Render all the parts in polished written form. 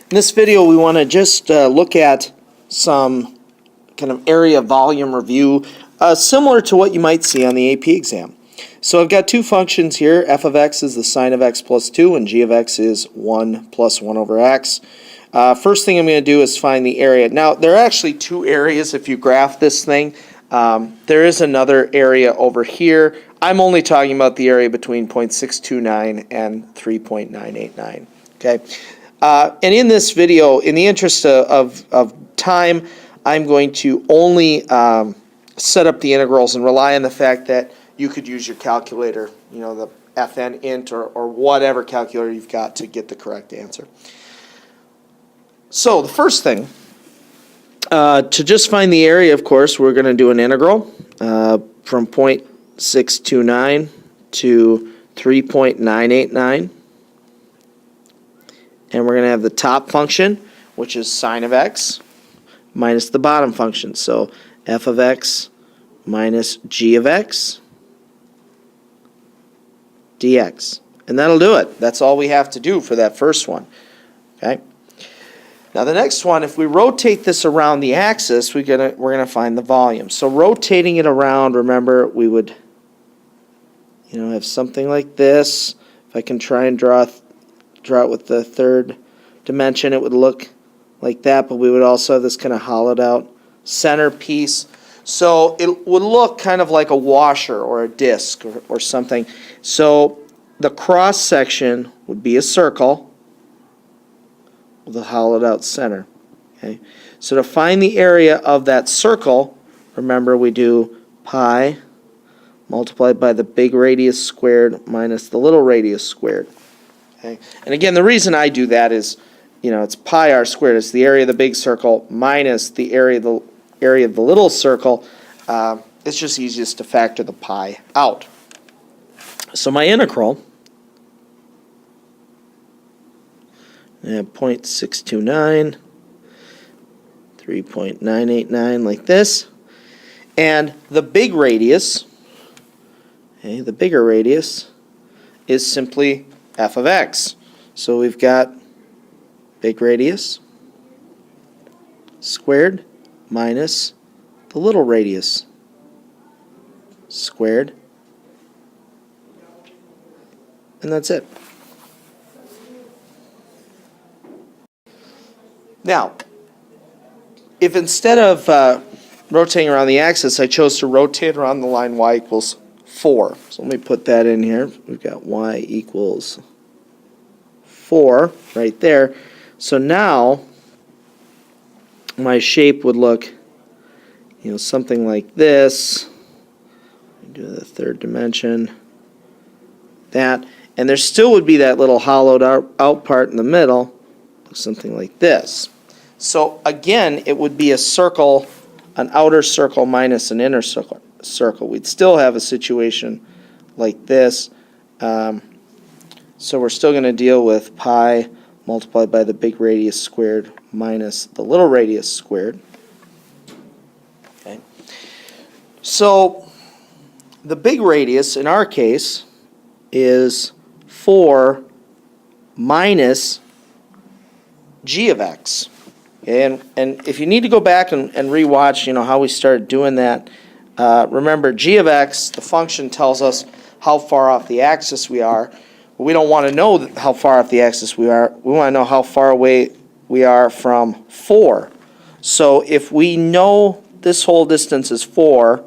In this video, we want to just look at some kind of area volume review, similar to what you might see on the AP exam. So I've got two functions here. F of x is the sine of x plus 2, and g of x is 1 plus 1 over x. First thing I'm going to do is find the area. Now, there are actually two areas if you graph this thing. There is another area over here. I'm only talking about the area between 0.629 and 3.989. Okay. And in this video, in the interest of time, I'm going to only set up the integrals and rely on the fact that you could use your calculator, you know, the FN int or whatever calculator you've got to get the correct answer. So the first thing, to just find the area, of course, we're going to do an integral from 0.629 to 3.989. And we're going to have the top function, which is sine of x, minus the bottom function. So f of x minus g of x dx. And that'll do it. That's all we have to do for that first one. Okay. Now the next one, if we rotate this around the axis, we're gonna find the volume. So rotating it around, remember, we would, have something like this. If I can try and draw it with the third dimension, it would look like that, but we would also have this kind of hollowed out centerpiece. So it would look kind of like a washer or a disc or something. So the cross section would be a circle with a hollowed out center. Okay. So to find the area of that circle, remember we do pi multiplied by the big radius squared minus the little radius squared. Okay. And again, the reason I do that is, it's pi r squared. It's the area of the big circle minus the area of the little circle. It's just easiest to factor the pi out. So my integral, 0.629, 3.989 like this. And the big radius, the bigger radius, is simply f of x. So we've got big radius squared minus the little radius squared. And that's it. Now, if instead of rotating around the axis, I chose to rotate around the line y equals 4. So let me put that in here. We've got y equals 4 right there. So now my shape would look, something like this. Do the third dimension. That. And there still would be that little hollowed out part in the middle. Something like this. So again, it would be a circle, an outer circle minus an inner circle. We'd still have a situation like this. So we're still going to deal with pi multiplied by the big radius squared minus the little radius squared. Okay. So the big radius in our case is 4 minus g of x. Okay, and if you need to go back and rewatch, how we started doing that, remember g of x, the function tells us how far off the axis we are. But we don't want to know how far off the axis we are. We want to know how far away we are from 4. So if we know this whole distance is 4,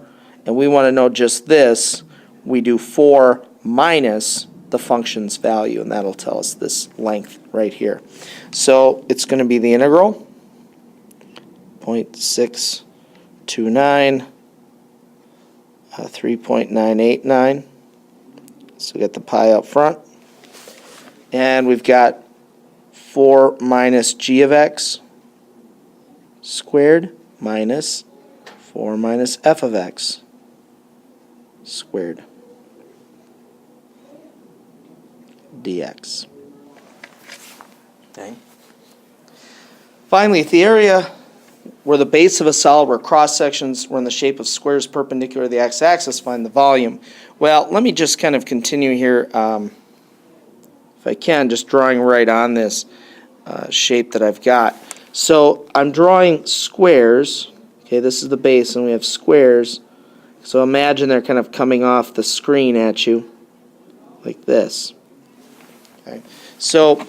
and we want to know just this, we do 4 minus the function's value, and that'll tell us this length right here. So it's going to be the integral 0.629 3.989. So we got the pi up front, and we've got 4 minus g of x squared minus 4 minus f of x squared dx. Okay. Finally, if the area were the base of a solid where cross sections were in the shape of squares perpendicular to the x-axis, find the volume. Well, let me just kind of continue here, if I can, just drawing right on this. shape that I've got. So I'm drawing squares. Okay, this is the base, and we have squares. So imagine they're kind of coming off the screen at you, like this. Okay, so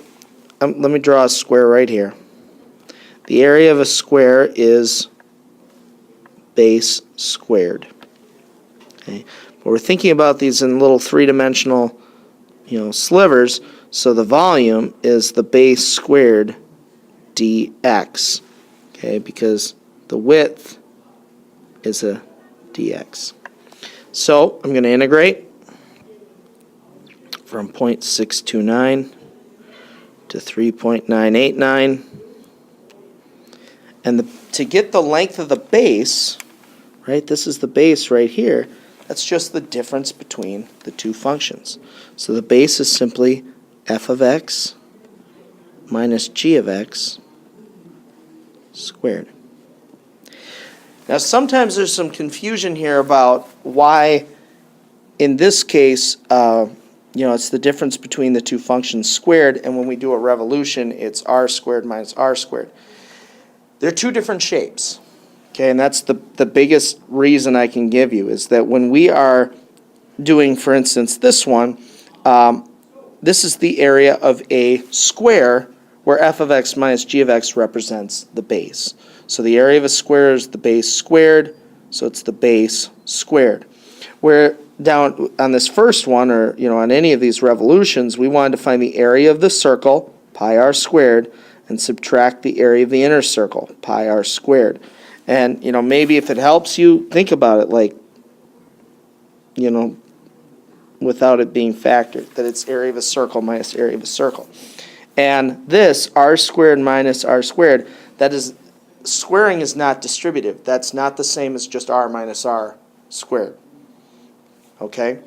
let me draw a square right here. The area of a square is base squared. Okay, but we're thinking about these in little three-dimensional, slivers. So the volume is the base squared dx. Okay, because the width is a dx. So I'm going to integrate from 0.629 to 3.989. And to get the length of the base, right, this is the base right here, that's just the difference between the two functions. So the base is simply f of x minus g of x squared. Now sometimes there's some confusion here about why, in this case, it's the difference between the two functions squared, and when we do a revolution, it's r squared minus r squared. They're two different shapes, okay, and that's the biggest reason I can give you, is that when we are doing, for instance, this one, this is the area of a square where f of x minus g of x represents the base. So the area of a square is the base squared, so it's the base squared. Where down on this first one, or on any of these revolutions, we wanted to find the area of the circle, pi r squared, and subtract the area of the inner circle, pi r squared. And maybe if it helps you, think about it like, without it being factored, that it's area of a circle minus area of a circle. And this, r squared minus r squared, that is, squaring is not distributive. That's not the same as just r minus r squared. Okay?